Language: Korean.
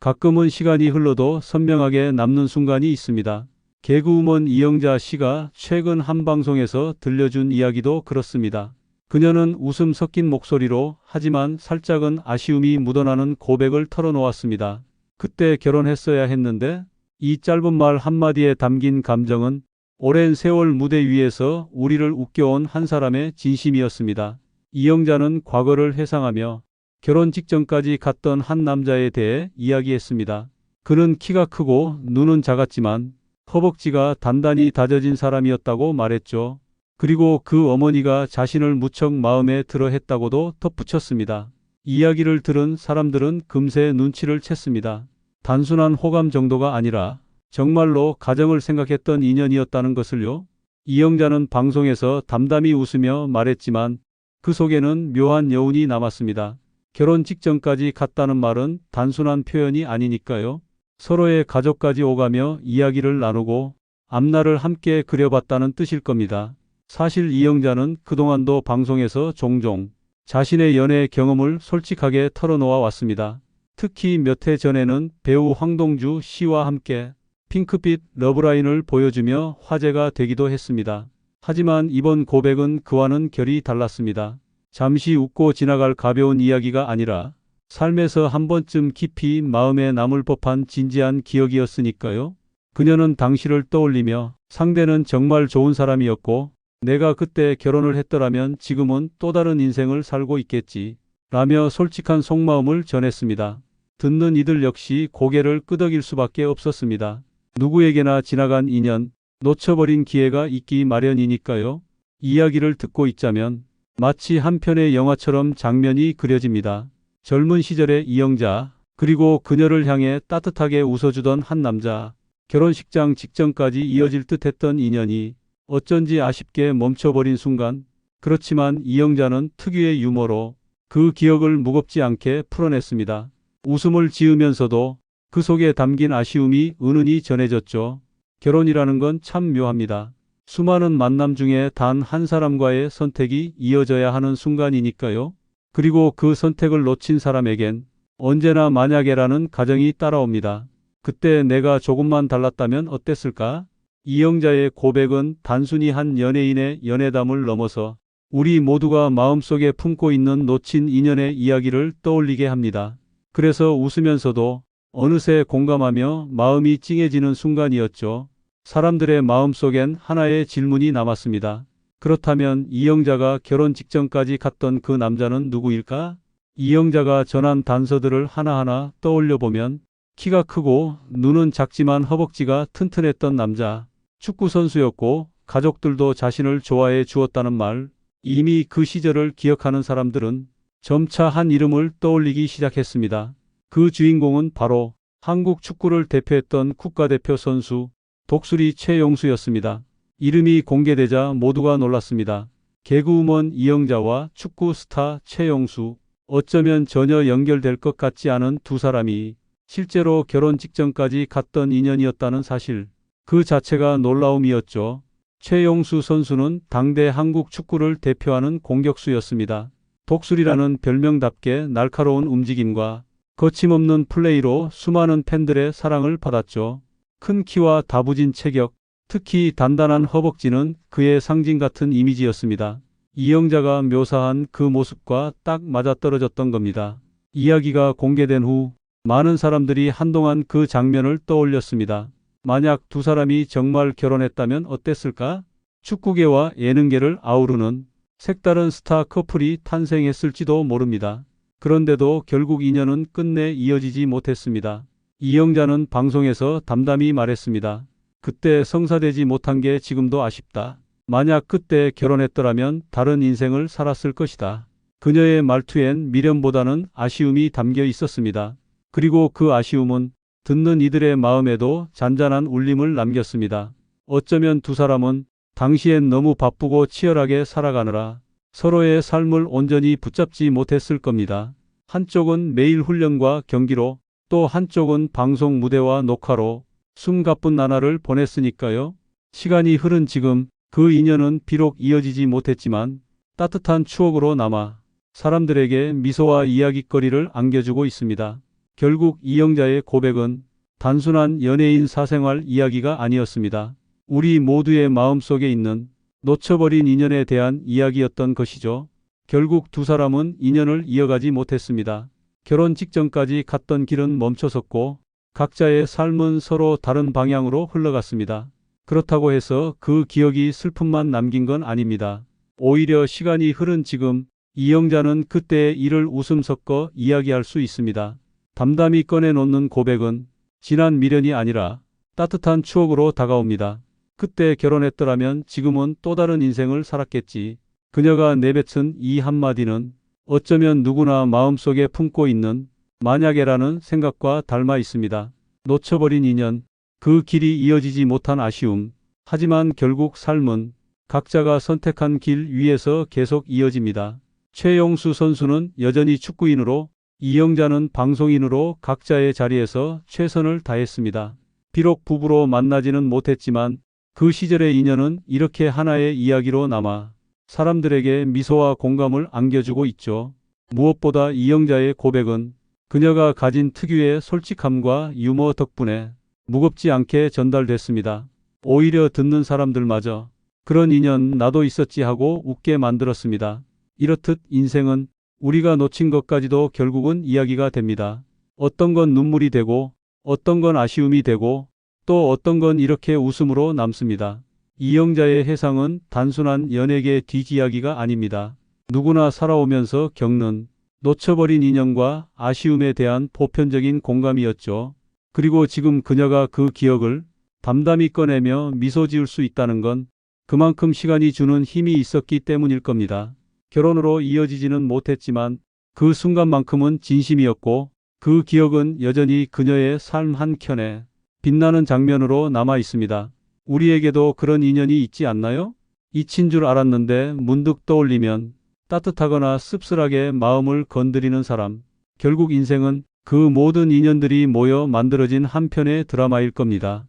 가끔은 시간이 흘러도 선명하게 남는 순간이 있습니다. 개그우먼 이영자 씨가 최근 한 방송에서 들려준 이야기도 그렇습니다. 그녀는 웃음 섞인 목소리로 하지만 살짝은 아쉬움이 묻어나는 고백을 털어놓았습니다. 그때 결혼했어야 했는데 이 짧은 말 한마디에 담긴 감정은 오랜 세월 무대 위에서 우리를 웃겨온 한 사람의 진심이었습니다. 이영자는 과거를 회상하며 결혼 직전까지 갔던 한 남자에 대해 이야기했습니다. 그는 키가 크고 눈은 작았지만 허벅지가 단단히 다져진 사람이었다고 말했죠. 그리고 그 어머니가 자신을 무척 마음에 들어 했다고도 덧붙였습니다. 이야기를 들은 사람들은 금세 눈치를 챘습니다. 단순한 호감 정도가 아니라 정말로 가정을 생각했던 인연이었다는 것을요. 이영자는 방송에서 담담히 웃으며 말했지만 그 속에는 묘한 여운이 남았습니다. 결혼 직전까지 갔다는 말은 단순한 표현이 아니니까요. 서로의 가족까지 오가며 이야기를 나누고 앞날을 함께 그려봤다는 뜻일 겁니다. 사실 이영자는 그동안도 방송에서 종종 자신의 연애 경험을 솔직하게 털어놓아 왔습니다. 특히 몇 해 전에는 배우 황동주 씨와 함께 핑크빛 러브라인을 보여주며 화제가 되기도 했습니다. 하지만 이번 고백은 그와는 결이 달랐습니다. 잠시 웃고 지나갈 가벼운 이야기가 아니라 삶에서 한 번쯤 깊이 마음에 남을 법한 진지한 기억이었으니까요. 그녀는 당시를 떠올리며 상대는 정말 좋은 사람이었고 내가 그때 결혼을 했더라면 지금은 또 다른 인생을 살고 있겠지 라며 솔직한 속마음을 전했습니다. 듣는 이들 역시 고개를 끄덕일 수밖에 없었습니다. 누구에게나 지나간 인연, 놓쳐버린 기회가 있기 마련이니까요. 이야기를 듣고 있자면 마치 한 편의 영화처럼 장면이 그려집니다. 젊은 시절의 이영자, 그리고 그녀를 향해 따뜻하게 웃어주던 한 남자, 결혼식장 직전까지 이어질 듯했던 인연이 어쩐지 아쉽게 멈춰버린 순간, 그렇지만 이영자는 특유의 유머로 그 기억을 무겁지 않게 풀어냈습니다. 웃음을 지으면서도 그 속에 담긴 아쉬움이 은은히 전해졌죠. 결혼이라는 건 참 묘합니다. 수많은 만남 중에 단 한 사람과의 선택이 이어져야 하는 순간이니까요. 그리고 그 선택을 놓친 사람에겐 언제나 만약에라는 가정이 따라옵니다. 그때 내가 조금만 달랐다면 어땠을까? 이영자의 고백은 단순히 한 연예인의 연애담을 넘어서 우리 모두가 마음속에 품고 있는 놓친 인연의 이야기를 떠올리게 합니다. 그래서 웃으면서도 어느새 공감하며 마음이 찡해지는 순간이었죠. 사람들의 마음속엔 하나의 질문이 남았습니다. 그렇다면 이영자가 결혼 직전까지 갔던 그 남자는 누구일까? 이영자가 전한 단서들을 하나하나 떠올려 보면 키가 크고 눈은 작지만 허벅지가 튼튼했던 남자, 축구 선수였고 가족들도 자신을 좋아해 주었다는 말, 이미 그 시절을 기억하는 사람들은 점차 한 이름을 떠올리기 시작했습니다. 그 주인공은 바로 한국 축구를 대표했던 국가대표 선수 독수리 최용수였습니다. 이름이 공개되자 모두가 놀랐습니다. 개그우먼 이영자와 축구 스타 최용수, 어쩌면 전혀 연결될 것 같지 않은 두 사람이 실제로 결혼 직전까지 갔던 인연이었다는 사실, 그 자체가 놀라움이었죠. 최용수 선수는 당대 한국 축구를 대표하는 공격수였습니다. 독수리라는 별명답게 날카로운 움직임과 거침없는 플레이로 수많은 팬들의 사랑을 받았죠. 큰 키와 다부진 체격, 특히 단단한 허벅지는 그의 상징 같은 이미지였습니다. 이영자가 묘사한 그 모습과 딱 맞아떨어졌던 겁니다. 이야기가 공개된 후 많은 사람들이 한동안 그 장면을 떠올렸습니다. 만약 두 사람이 정말 결혼했다면 어땠을까? 축구계와 예능계를 아우르는 색다른 스타 커플이 탄생했을지도 모릅니다. 그런데도 결국 인연은 끝내 이어지지 못했습니다. 이영자는 방송에서 담담히 말했습니다. 그때 성사되지 못한 게 지금도 아쉽다. 만약 그때 결혼했더라면 다른 인생을 살았을 것이다. 그녀의 말투엔 미련보다는 아쉬움이 담겨 있었습니다. 그리고 그 아쉬움은 듣는 이들의 마음에도 잔잔한 울림을 남겼습니다. 어쩌면 두 사람은 당시엔 너무 바쁘고 치열하게 살아가느라 서로의 삶을 온전히 붙잡지 못했을 겁니다. 한쪽은 매일 훈련과 경기로, 또 한쪽은 방송 무대와 녹화로 숨가쁜 나날을 보냈으니까요. 시간이 흐른 지금 그 인연은 비록 이어지지 못했지만 따뜻한 추억으로 남아 사람들에게 미소와 이야깃거리를 안겨주고 있습니다. 결국 이영자의 고백은 단순한 연예인 사생활 이야기가 아니었습니다. 우리 모두의 마음속에 있는 놓쳐버린 인연에 대한 이야기였던 것이죠. 결국 두 사람은 인연을 이어가지 못했습니다. 결혼 직전까지 갔던 길은 멈춰섰고 각자의 삶은 서로 다른 방향으로 흘러갔습니다. 그렇다고 해서 그 기억이 슬픔만 남긴 건 아닙니다. 오히려 시간이 흐른 지금 이영자는 그때의 일을 웃음 섞어 이야기할 수 있습니다. 담담히 꺼내놓는 고백은 지난 미련이 아니라 따뜻한 추억으로 다가옵니다. 그때 결혼했더라면 지금은 또 다른 인생을 살았겠지. 그녀가 내뱉은 이 한마디는 어쩌면 누구나 마음속에 품고 있는 만약에라는 생각과 닮아 있습니다. 놓쳐버린 인연, 그 길이 이어지지 못한 아쉬움. 하지만 결국 삶은 각자가 선택한 길 위에서 계속 이어집니다. 최용수 선수는 여전히 축구인으로, 이영자는 방송인으로 각자의 자리에서 최선을 다했습니다. 비록 부부로 만나지는 못했지만 그 시절의 인연은 이렇게 하나의 이야기로 남아 사람들에게 미소와 공감을 안겨주고 있죠. 무엇보다 이영자의 고백은 그녀가 가진 특유의 솔직함과 유머 덕분에 무겁지 않게 전달됐습니다. 오히려 듣는 사람들마저 그런 인연 나도 있었지 하고 웃게 만들었습니다. 이렇듯 인생은 우리가 놓친 것까지도 결국은 이야기가 됩니다. 어떤 건 눈물이 되고 어떤 건 아쉬움이 되고 또 어떤 건 이렇게 웃음으로 남습니다. 이영자의 해상은 단순한 연예계 뒷이야기가 아닙니다. 누구나 살아오면서 겪는 놓쳐버린 인연과 아쉬움에 대한 보편적인 공감이었죠. 그리고 지금 그녀가 그 기억을 담담히 꺼내며 미소 지을 수 있다는 건 그만큼 시간이 주는 힘이 있었기 때문일 겁니다. 결혼으로 이어지지는 못했지만 그 순간만큼은 진심이었고 그 기억은 여전히 그녀의 삶 한켠에 빛나는 장면으로 남아 있습니다. 우리에게도 그런 인연이 있지 않나요? 잊힌 줄 알았는데 문득 떠올리면 따뜻하거나 씁쓸하게 마음을 건드리는 사람. 결국 인생은 그 모든 인연들이 모여 만들어진 한 편의 드라마일 겁니다.